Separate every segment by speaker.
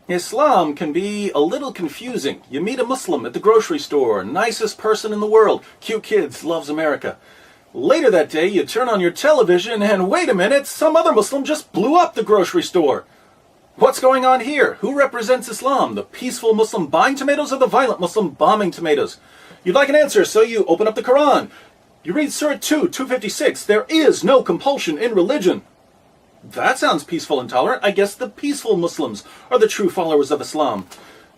Speaker 1: Islam can be a little confusing. You meet a Muslim at the grocery store, nicest person in the world, cute kids, loves America. Later that day, you turn on your television and wait a minute, some other Muslim just blew up the grocery store. What's going on here? Who represents Islam? The peaceful Muslim buying tomatoes or the violent Muslim bombing tomatoes? You'd like an answer, so you open up the Quran. You read Surah 2, 256. There is no compulsion in religion. That sounds peaceful and tolerant. I guess the peaceful Muslims are the true followers of Islam.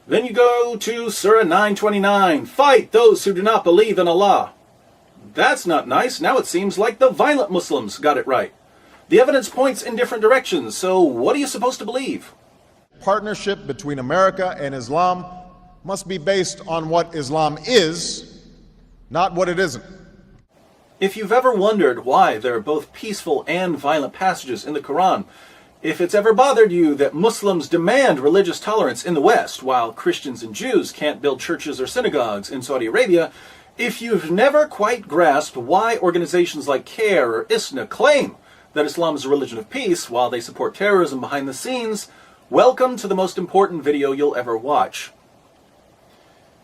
Speaker 1: Then you go to Surah 929. Fight those who do not believe in Allah. That's not nice. Now it seems like the violent Muslims got it right. The evidence points in different directions, so what are you supposed to believe?
Speaker 2: Partnership between America and Islam must be based on what Islam is, not what it isn't.
Speaker 1: If you've ever wondered why there are both peaceful and violent passages in the Quran, if it's ever bothered you that Muslims demand religious tolerance in the West while Christians and Jews can't build churches or synagogues in Saudi Arabia, if you've never quite grasped why organizations like CARE or ISNA claim that Islam is a religion of peace while they support terrorism behind the scenes, welcome to the most important video you'll ever watch.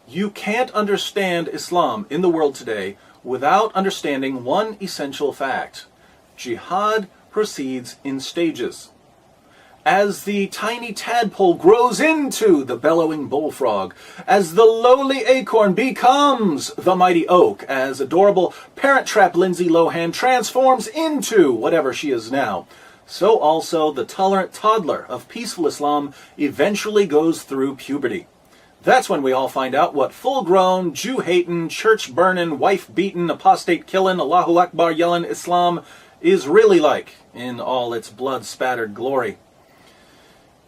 Speaker 1: You can't understand Islam in the world today without understanding one essential fact. Jihad proceeds in stages. As the tiny tadpole grows into the bellowing bullfrog, as the lowly acorn becomes the mighty oak, as adorable Parent Trap Lindsay Lohan transforms into whatever she is now, so also the tolerant toddler of peaceful Islam eventually goes through puberty. That's when we all find out what full-grown, Jew-hating, church-burning, wife-beating, apostate-killing, Allahu Akbar yelling Islam is really like in all its blood-spattered glory.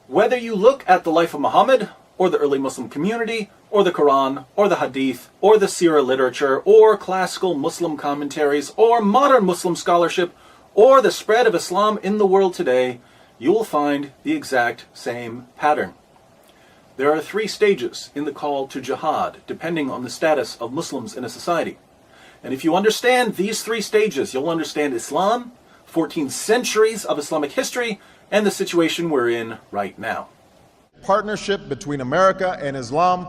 Speaker 1: Whether you look at the life of Muhammad, or the early Muslim community, or the Quran, or the Hadith, or the Sirah literature, or classical Muslim commentaries, or modern Muslim scholarship, or the spread of Islam in the world today, you will find the exact same pattern. There are 3 stages in the call to jihad, depending on the status of Muslims in a society. And if you understand these 3 stages, you'll understand Islam, 14 centuries of Islamic history, and the situation we're in right now.
Speaker 2: Partnership between America and Islam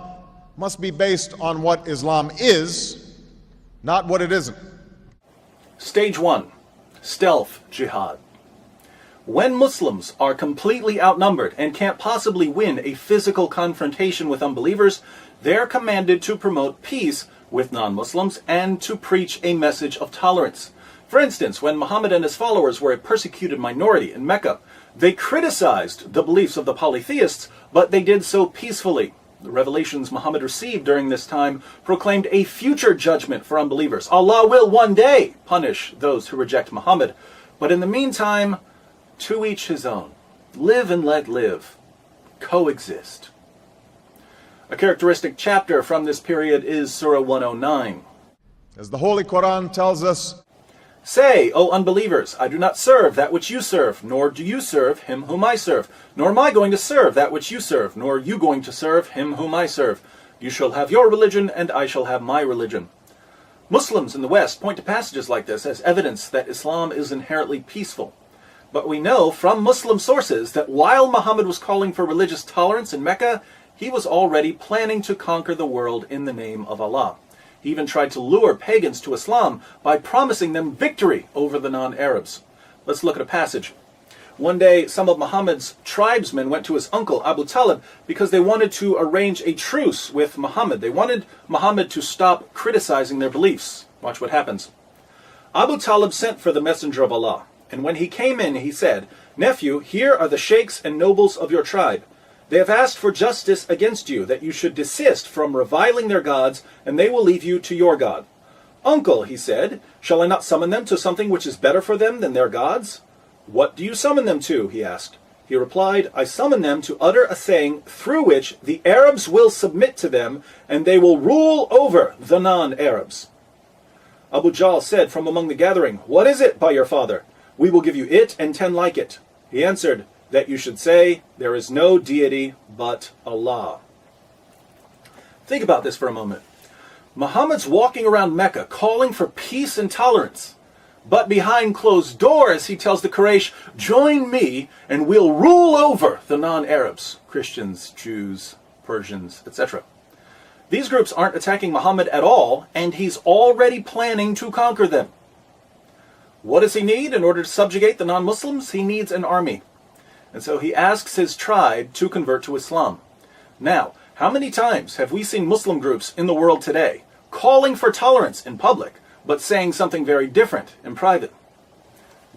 Speaker 2: must be based on what Islam is, not what it isn't.
Speaker 1: Stage 1. Stealth jihad. When Muslims are completely outnumbered and can't possibly win a physical confrontation with unbelievers, they're commanded to promote peace with non-Muslims and to preach a message of tolerance. For instance, when Muhammad and his followers were a persecuted minority in Mecca, they criticized the beliefs of the polytheists, but they did so peacefully. The revelations Muhammad received during this time proclaimed a future judgment for unbelievers. Allah will one day punish those who reject Muhammad. But in the meantime, to each his own. Live and let live. Coexist. A characteristic chapter from this period is Surah 109.
Speaker 2: As the Holy Quran tells us,
Speaker 1: Say, O unbelievers, I do not serve that which you serve, nor do you serve him whom I serve, nor am I going to serve that which you serve, nor are you going to serve him whom I serve. You shall have your religion, and I shall have my religion. Muslims in the West point to passages like this as evidence that Islam is inherently peaceful. But we know from Muslim sources that while Muhammad was calling for religious tolerance in Mecca, he was already planning to conquer the world in the name of Allah. He even tried to lure pagans to Islam by promising them victory over the non-Arabs. Let's look at a passage. One day, some of Muhammad's tribesmen went to his uncle Abu Talib because they wanted to arrange a truce with Muhammad. They wanted Muhammad to stop criticizing their beliefs. Watch what happens. Abu Talib sent for the messenger of Allah, and when he came in, he said, Nephew, here are the sheikhs and nobles of your tribe. They have asked for justice against you, that you should desist from reviling their gods, and they will leave you to your God. Uncle, he said, shall I not summon them to something which is better for them than their gods? What do you summon them to? He asked. He replied, I summon them to utter a saying through which the Arabs will submit to them, and they will rule over the non-Arabs. Abu Jahl said from among the gathering, What is it, by your father? We will give you it and 10 like it. He answered, that you should say, there is no deity but Allah. Think about this for a moment. Muhammad's walking around Mecca calling for peace and tolerance. But behind closed doors, he tells the Quraysh, join me and we'll rule over the non-Arabs, Christians, Jews, Persians, etc. These groups aren't attacking Muhammad at all, and he's already planning to conquer them. What does he need in order to subjugate the non-Muslims? He needs an army. And so he asks his tribe to convert to Islam. Now, how many times have we seen Muslim groups in the world today calling for tolerance in public, but saying something very different in private?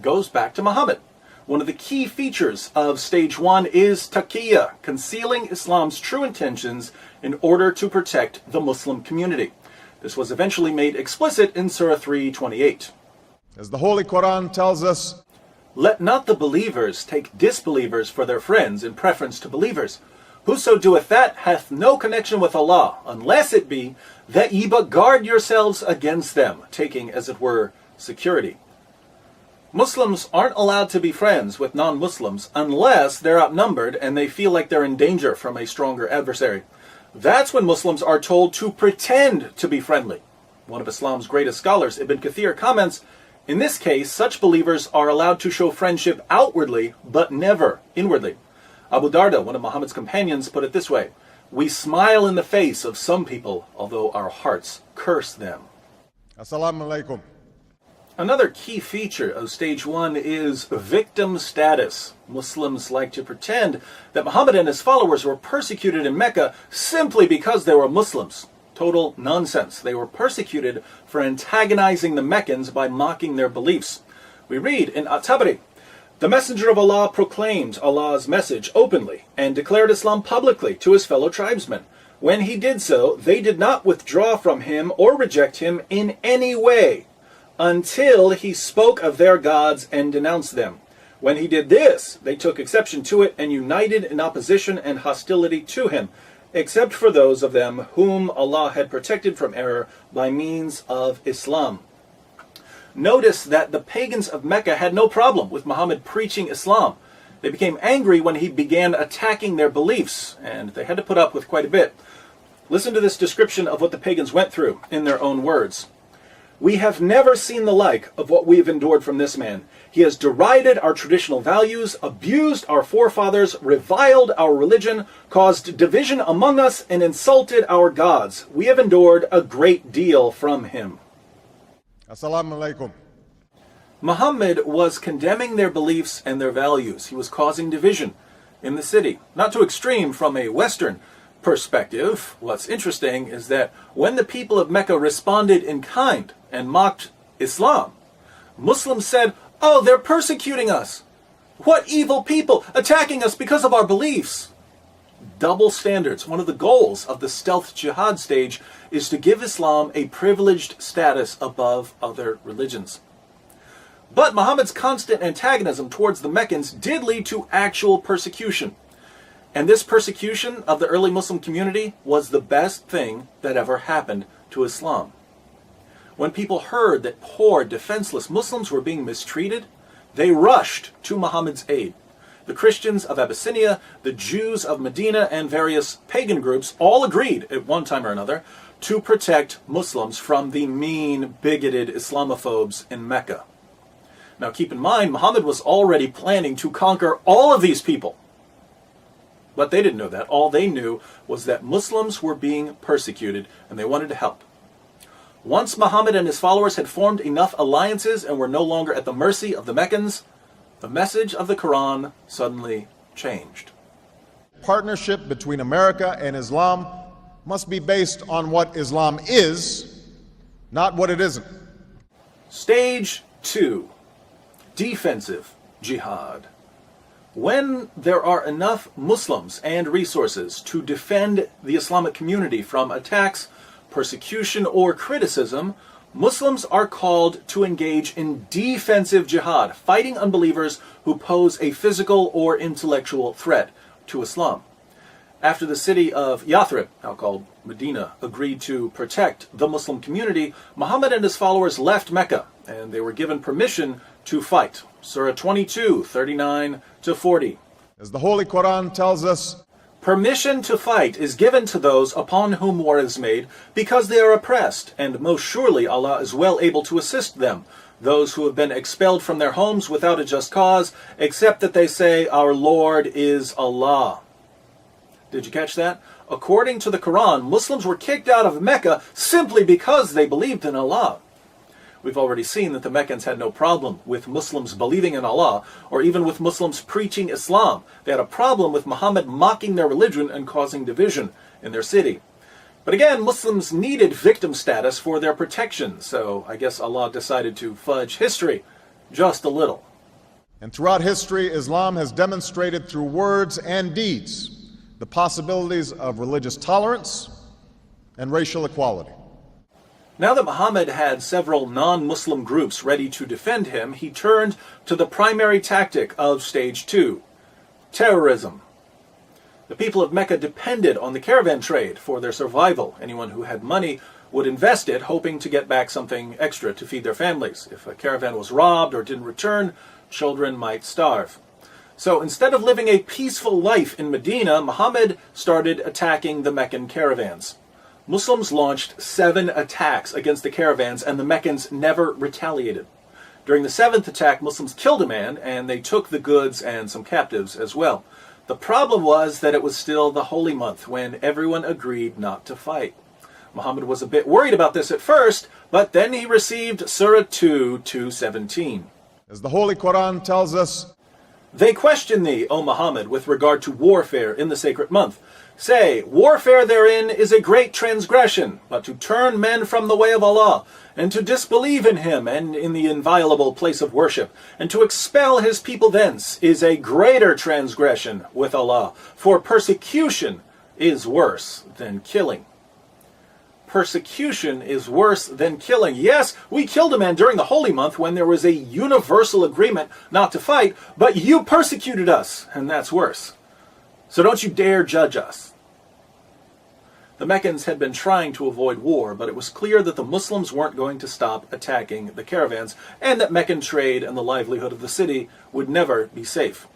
Speaker 1: Goes back to Muhammad. One of the key features of stage 1 is taqiyya, concealing Islam's true intentions in order to protect the Muslim community. This was eventually made explicit in Surah 3:28.
Speaker 2: As the Holy Quran tells us,
Speaker 1: let not the believers take disbelievers for their friends in preference to believers. Whoso doeth that hath no connection with Allah, unless it be that ye but guard yourselves against them, taking, as it were, security. Muslims aren't allowed to be friends with non-Muslims unless they're outnumbered and they feel like they're in danger from a stronger adversary. That's when Muslims are told to pretend to be friendly. One of Islam's greatest scholars, Ibn Kathir, comments, in this case, such believers are allowed to show friendship outwardly, but never inwardly. Abu Darda, one of Muhammad's companions, put it this way, we smile in the face of some people, although our hearts curse them.
Speaker 2: Assalamu alaikum.
Speaker 1: Another key feature of stage 1 is victim status. Muslims like to pretend that Muhammad and his followers were persecuted in Mecca simply because they were Muslims. Total nonsense. They were persecuted for antagonizing the Meccans by mocking their beliefs. We read in At-Tabari, the Messenger of Allah proclaimed Allah's message openly and declared Islam publicly to his fellow tribesmen. When he did so, they did not withdraw from him or reject him in any way until he spoke of their gods and denounced them. When he did this, they took exception to it and united in opposition and hostility to him, except for those of them whom Allah had protected from error by means of Islam. Notice that the pagans of Mecca had no problem with Muhammad preaching Islam. They became angry when he began attacking their beliefs, and they had to put up with quite a bit. Listen to this description of what the pagans went through in their own words. We have never seen the like of what we have endured from this man. He has derided our traditional values, abused our forefathers, reviled our religion, caused division among us, and insulted our gods. We have endured a great deal from him.
Speaker 2: Assalamu alaikum.
Speaker 1: Muhammad was condemning their beliefs and their values. He was causing division in the city. Not too extreme from a Western perspective. What's interesting is that when the people of Mecca responded in kind and mocked Islam, Muslims said, oh, they're persecuting us. What evil people attacking us because of our beliefs. Double standards. One of the goals of the stealth jihad stage is to give Islam a privileged status above other religions. But Muhammad's constant antagonism towards the Meccans did lead to actual persecution. And this persecution of the early Muslim community was the best thing that ever happened to Islam. When people heard that poor, defenseless Muslims were being mistreated, they rushed to Muhammad's aid. The Christians of Abyssinia, the Jews of Medina, and various pagan groups all agreed at one time or another to protect Muslims from the mean, bigoted Islamophobes in Mecca. Now keep in mind, Muhammad was already planning to conquer all of these people. But they didn't know that. All they knew was that Muslims were being persecuted and they wanted to help. Once Muhammad and his followers had formed enough alliances and were no longer at the mercy of the Meccans, the message of the Quran suddenly changed.
Speaker 2: Partnership between America and Islam must be based on what Islam is, not what it isn't.
Speaker 1: Stage 2. Defensive jihad. When there are enough Muslims and resources to defend the Islamic community from attacks, persecution, or criticism, Muslims are called to engage in defensive jihad, fighting unbelievers who pose a physical or intellectual threat to Islam. After the city of Yathrib, now called Medina, agreed to protect the Muslim community, Muhammad and his followers left Mecca, and they were given permission to fight. Surah 22, 39 to 40.
Speaker 2: As the Holy Quran tells us,
Speaker 1: Permission to fight is given to those upon whom war is made because they are oppressed, and most surely Allah is well able to assist them, those who have been expelled from their homes without a just cause, except that they say, "Our Lord is Allah." Did you catch that? According to the Quran, Muslims were kicked out of Mecca simply because they believed in Allah. We've already seen that the Meccans had no problem with Muslims believing in Allah, or even with Muslims preaching Islam. They had a problem with Muhammad mocking their religion and causing division in their city. But again, Muslims needed victim status for their protection, so I guess Allah decided to fudge history just a little.
Speaker 2: And throughout history, Islam has demonstrated through words and deeds the possibilities of religious tolerance and racial equality.
Speaker 1: Now that Muhammad had several non-Muslim groups ready to defend him, he turned to the primary tactic of stage 2, terrorism. The people of Mecca depended on the caravan trade for their survival. Anyone who had money would invest it, hoping to get back something extra to feed their families. If a caravan was robbed or didn't return, children might starve. So instead of living a peaceful life in Medina, Muhammad started attacking the Meccan caravans. Muslims launched 7 attacks against the caravans, and the Meccans never retaliated. During the 7th attack, Muslims killed a man, and they took the goods and some captives as well. The problem was that it was still the holy month when everyone agreed not to fight. Muhammad was a bit worried about this at first, but then he received Surah 2:17.
Speaker 2: As the Holy Quran tells us,
Speaker 1: "They question thee, O Muhammad, with regard to warfare in the sacred month. Say, warfare therein is a great transgression, but to turn men from the way of Allah, and to disbelieve in Him and in the inviolable place of worship, and to expel His people thence, is a greater transgression with Allah, for persecution is worse than killing." Persecution is worse than killing. Yes, we killed a man during the holy month when there was a universal agreement not to fight, but you persecuted us, and that's worse. So don't you dare judge us. The Meccans had been trying to avoid war, but it was clear that the Muslims weren't going to stop attacking the caravans, and that Meccan trade and the livelihood of the city would never be safe.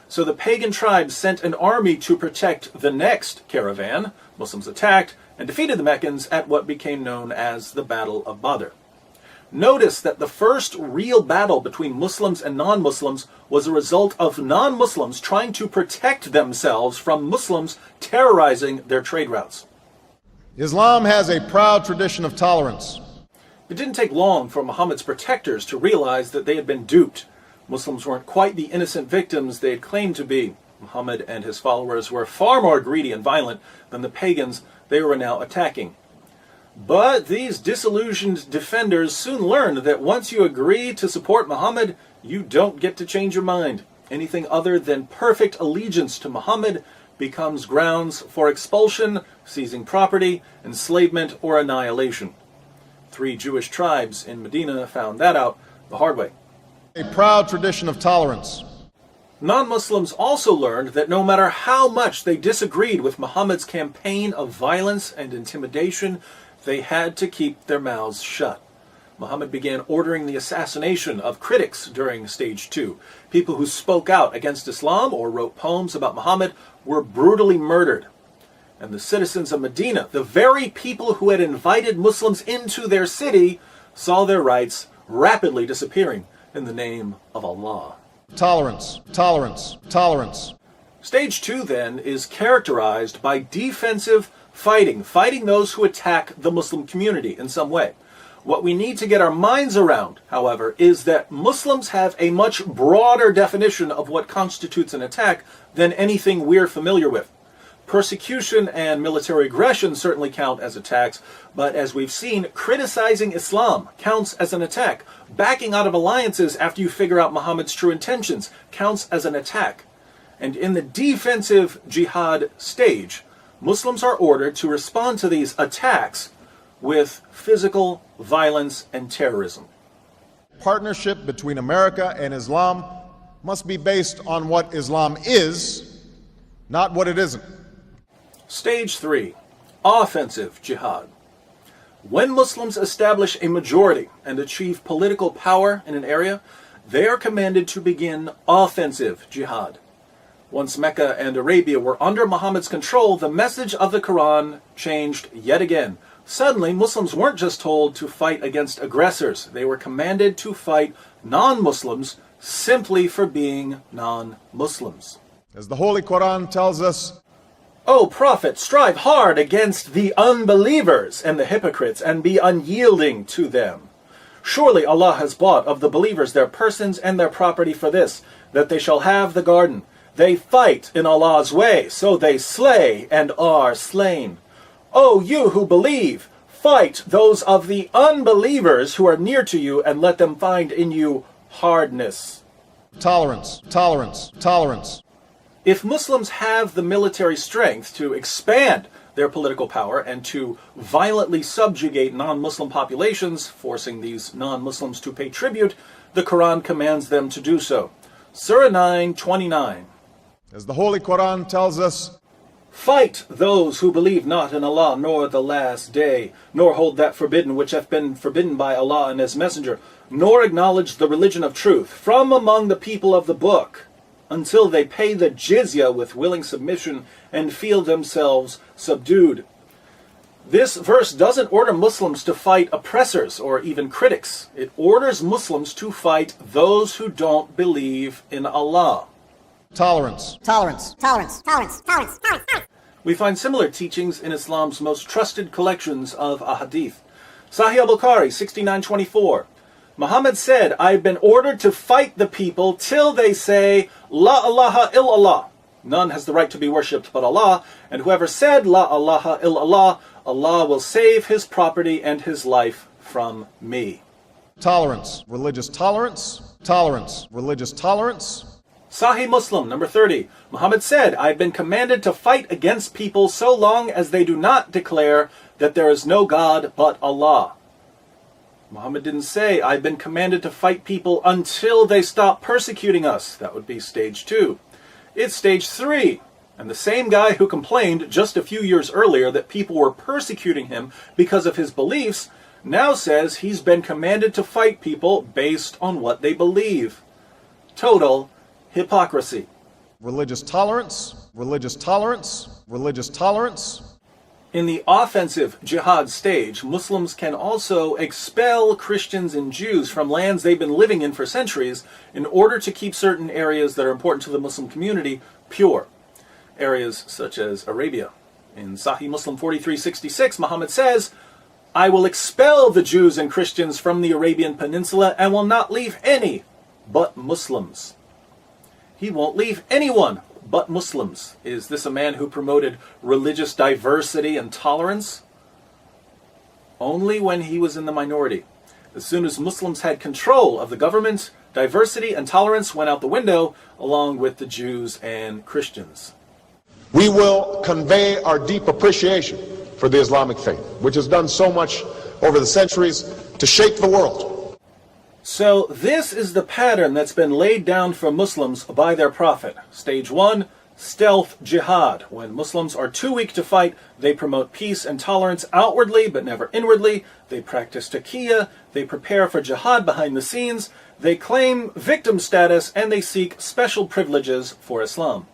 Speaker 1: So the pagan tribes sent an army to protect the next caravan. Muslims attacked and defeated the Meccans at what became known as the Battle of Badr. Notice that the first real battle between Muslims and non-Muslims was a result of non-Muslims trying to protect themselves from Muslims terrorizing their trade routes.
Speaker 2: Islam has a proud tradition of tolerance.
Speaker 1: It didn't take long for Muhammad's protectors to realize that they had been duped. Muslims weren't quite the innocent victims they had claimed to be. Muhammad and his followers were far more greedy and violent than the pagans they were now attacking. But these disillusioned defenders soon learned that once you agree to support Muhammad, you don't get to change your mind. Anything other than perfect allegiance to Muhammad becomes grounds for expulsion, seizing property, enslavement, or annihilation. 3 Jewish tribes in Medina found that out the hard way.
Speaker 2: A proud tradition of tolerance.
Speaker 1: Non-Muslims also learned that no matter how much they disagreed with Muhammad's campaign of violence and intimidation, they had to keep their mouths shut. Muhammad began ordering the assassination of critics during stage 2. People who spoke out against Islam or wrote poems about Muhammad were brutally murdered. And the citizens of Medina, the very people who had invited Muslims into their city, saw their rights rapidly disappearing in the name of Allah.
Speaker 2: Tolerance, tolerance, tolerance.
Speaker 1: Stage 2, then, is characterized by defensive fighting those who attack the Muslim community in some way. What we need to get our minds around, however, is that Muslims have a much broader definition of what constitutes an attack than anything we're familiar with. Persecution and military aggression certainly count as attacks, but as we've seen, criticizing Islam counts as an attack. Backing out of alliances after you figure out Muhammad's true intentions counts as an attack. And in the defensive jihad stage, Muslims are ordered to respond to these attacks with physical violence and terrorism.
Speaker 2: Partnership between America and Islam must be based on what Islam is, not what it isn't.
Speaker 1: Stage 3, offensive jihad. When Muslims establish a majority and achieve political power in an area, they are commanded to begin offensive jihad. Once Mecca and Arabia were under Muhammad's control, the message of the Quran changed yet again. Suddenly, Muslims weren't just told to fight against aggressors. They were commanded to fight non-Muslims simply for being non-Muslims.
Speaker 2: As the Holy Quran tells us,
Speaker 1: O Prophet, strive hard against the unbelievers and the hypocrites, and be unyielding to them. Surely Allah has bought of the believers their persons and their property for this, that they shall have the garden. They fight in Allah's way, so they slay and are slain. O you who believe, fight those of the unbelievers who are near to you, and let them find in you hardness.
Speaker 2: tolerance, tolerance, tolerance.
Speaker 1: If Muslims have the military strength to expand their political power and to violently subjugate non-Muslim populations, forcing these non-Muslims to pay tribute, the Quran commands them to do so. Surah 9:29.
Speaker 2: As the Holy Quran tells us,
Speaker 1: Fight those who believe not in Allah nor the last day, nor hold that forbidden which hath been forbidden by Allah and His Messenger, nor acknowledge the religion of truth from among the people of the book, until they pay the jizya with willing submission and feel themselves subdued. This verse doesn't order Muslims to fight oppressors or even critics. It orders Muslims to fight those who don't believe in Allah.
Speaker 2: tolerance,
Speaker 3: Tolerance. Tolerance. Tolerance. Tolerance. Tolerance.
Speaker 1: We find similar teachings in Islam's most trusted collections of ahadith. Sahih al-Bukhari 69:24. Muhammad said, I've been ordered to fight the people till they say, La ilaha illallah. None has the right to be worshipped but Allah, and whoever said, La ilaha illallah, Allah will save his property and his life from me.
Speaker 2: tolerance, religious tolerance, tolerance, religious tolerance.
Speaker 1: Sahih Muslim, number 30. Muhammad said, I've been commanded to fight against people so long as they do not declare that there is no God but Allah. Muhammad didn't say, I've been commanded to fight people until they stop persecuting us. That would be stage 2. It's stage 3. And the same guy who complained just a few years earlier that people were persecuting him because of his beliefs now says he's been commanded to fight people based on what they believe. Total hypocrisy.
Speaker 2: Religious tolerance, religious tolerance, religious tolerance.
Speaker 1: In the offensive jihad stage, Muslims can also expel Christians and Jews from lands they've been living in for centuries in order to keep certain areas that are important to the Muslim community pure. Areas such as Arabia. In Sahih Muslim 43:66, Muhammad says, I will expel the Jews and Christians from the Arabian Peninsula and will not leave any but Muslims. He won't leave anyone but Muslims. Is this a man who promoted religious diversity and tolerance? Only when he was in the minority. As soon as Muslims had control of the government, diversity and tolerance went out the window, along with the Jews and Christians.
Speaker 4: We will convey our deep appreciation for the Islamic faith, which has done so much over the centuries to shape the world.
Speaker 1: So this is the pattern that's been laid down for Muslims by their prophet. Stage 1, stealth jihad. When Muslims are too weak to fight, they promote peace and tolerance outwardly but never inwardly. They practice taqiyya, they prepare for jihad behind the scenes, they claim victim status, and they seek special privileges for Islam.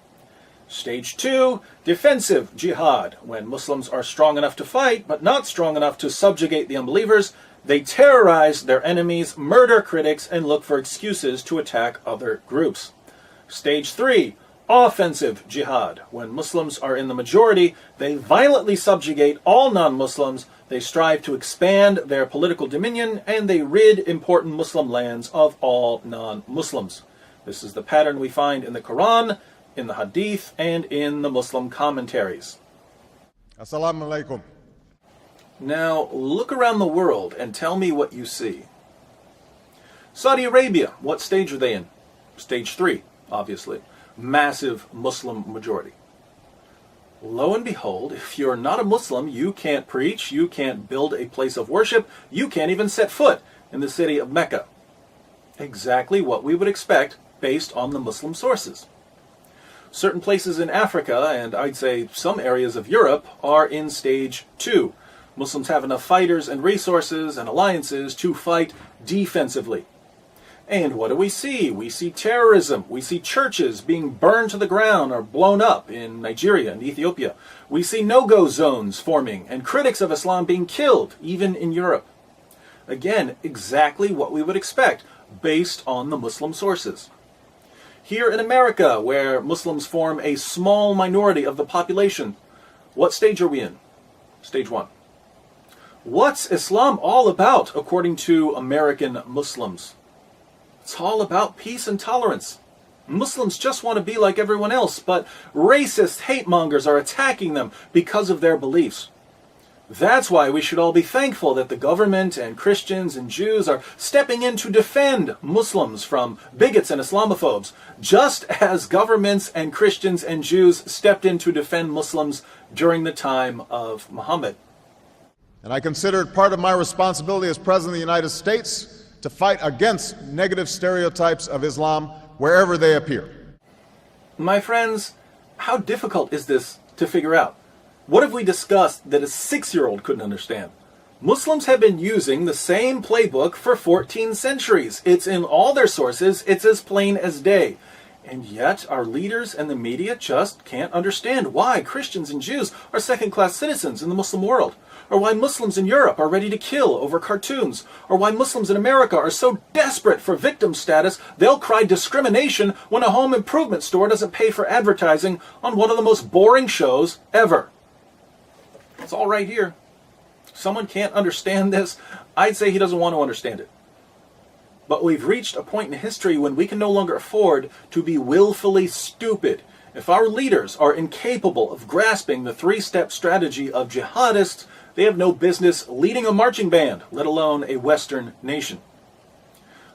Speaker 1: Stage 2, defensive jihad. When Muslims are strong enough to fight but not strong enough to subjugate the unbelievers, they terrorize their enemies, murder critics, and look for excuses to attack other groups. Stage 3, offensive jihad. When Muslims are in the majority, they violently subjugate all non-Muslims, they strive to expand their political dominion, and they rid important Muslim lands of all non-Muslims. This is the pattern we find in the Quran, in the Hadith, and in the Muslim commentaries.
Speaker 2: Assalamu alaikum.
Speaker 1: Now, look around the world and tell me what you see. Saudi Arabia, what stage are they in? Stage 3, obviously. Massive Muslim majority. Lo and behold, if you're not a Muslim, you can't preach, you can't build a place of worship, you can't even set foot in the city of Mecca. Exactly what we would expect based on the Muslim sources. Certain places in Africa, and I'd say some areas of Europe, are in stage 2. Muslims have enough fighters and resources and alliances to fight defensively. And what do? We see terrorism. We see churches being burned to the ground or blown up in Nigeria and Ethiopia. We see no-go zones forming and critics of Islam being killed, even in Europe. Again, exactly what we would expect based on the Muslim sources. Here in America, where Muslims form a small minority of the population, what stage are we in? Stage 1. What's Islam all about, according to American Muslims? It's all about peace and tolerance. Muslims just want to be like everyone else, but racist hate mongers are attacking them because of their beliefs. That's why we should all be thankful that the government and Christians and Jews are stepping in to defend Muslims from bigots and Islamophobes, just as governments and Christians and Jews stepped in to defend Muslims during the time of Muhammad.
Speaker 2: And I consider it part of my responsibility as President of the United States to fight against negative stereotypes of Islam wherever they appear.
Speaker 1: My friends, how difficult is this to figure out? What have we discussed that a 6-year-old couldn't understand? Muslims have been using the same playbook for 14 centuries. It's in all their sources. It's as plain as day. And yet our leaders and the media just can't understand why Christians and Jews are second-class citizens in the Muslim world, or why Muslims in Europe are ready to kill over cartoons, or why Muslims in America are so desperate for victim status they'll cry discrimination when a home improvement store doesn't pay for advertising on one of the most boring shows ever. It's all right here. If someone can't understand this, I'd say he doesn't want to understand it. But we've reached a point in history when we can no longer afford to be willfully stupid. If our leaders are incapable of grasping the 3-step strategy of jihadists, they have no business leading a marching band, let alone a Western nation.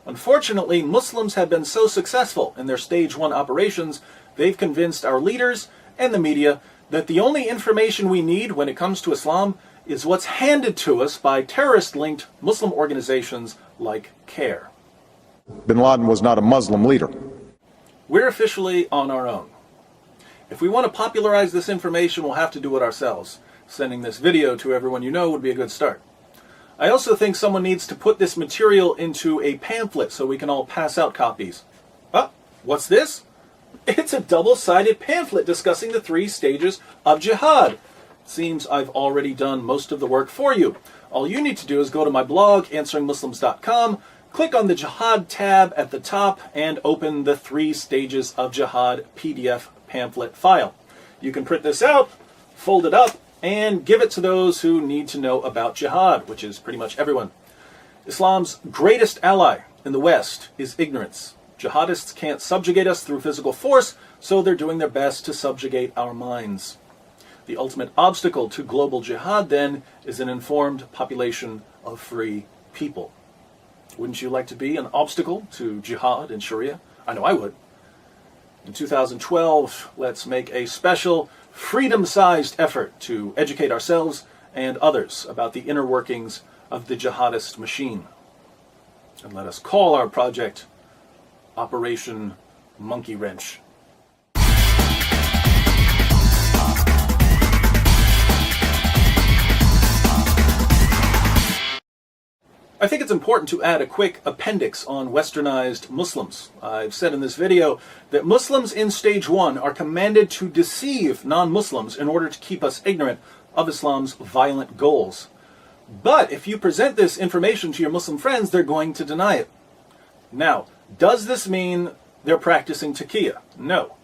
Speaker 1: Unfortunately, Muslims have been so successful in their stage 1 operations, they've convinced our leaders and the media that the only information we need when it comes to Islam is what's handed to us by terrorist-linked Muslim organizations like CARE.
Speaker 2: Bin Laden was not a Muslim leader.
Speaker 1: We're officially on our own. If we want to popularize this information, we'll have to do it ourselves. Sending this video to everyone you know would be a good start. I also think someone needs to put this material into a pamphlet so we can all pass out copies. Oh, what's this? It's a double-sided pamphlet discussing the 3 stages of jihad. Seems I've already done most of the work for you. All you need to do is go to my blog, answeringmuslims.com, click on the Jihad tab at the top, and open the 3 stages of jihad PDF pamphlet file. You can print this out, fold it up, and give it to those who need to know about jihad, which is pretty much everyone. Islam's greatest ally in the West is ignorance. Jihadists can't subjugate us through physical force, so they're doing their best to subjugate our minds. The ultimate obstacle to global jihad, then, is an informed population of free people. Wouldn't you like to be an obstacle to jihad in Sharia? I know I would. In 2012, let's make a special, freedom-sized effort to educate ourselves and others about the inner workings of the jihadist machine. And let us call our project Operation Monkey Wrench. I think it's important to add a quick appendix on westernized Muslims. I've said in this video that Muslims in stage 1 are commanded to deceive non-Muslims in order to keep us ignorant of Islam's violent goals. But if you present this information to your Muslim friends, they're going to deny it. Now, does this mean they're practicing taqiyya? No.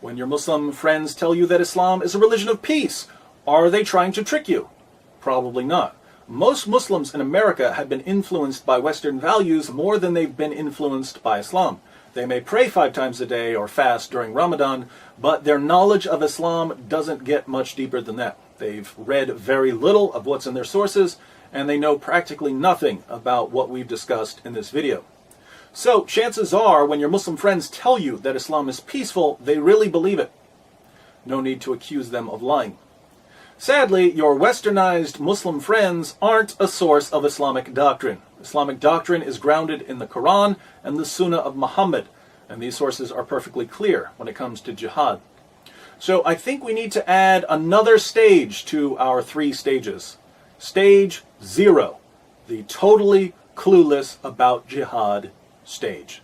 Speaker 1: When your Muslim friends tell you that Islam is a religion of peace, are they trying to trick you? Probably not. Most Muslims in America have been influenced by Western values more than they've been influenced by Islam. They may pray 5 times a day or fast during Ramadan, but their knowledge of Islam doesn't get much deeper than that. They've read very little of what's in their sources, and they know practically nothing about what we've discussed in this video. So, chances are, when your Muslim friends tell you that Islam is peaceful, they really believe it. No need to accuse them of lying. Sadly, your westernized Muslim friends aren't a source of Islamic doctrine. Islamic doctrine is grounded in the Quran and the Sunnah of Muhammad, and these sources are perfectly clear when it comes to jihad. So I think we need to add another stage to our 3 stages. Stage 0, the totally clueless about jihad stage.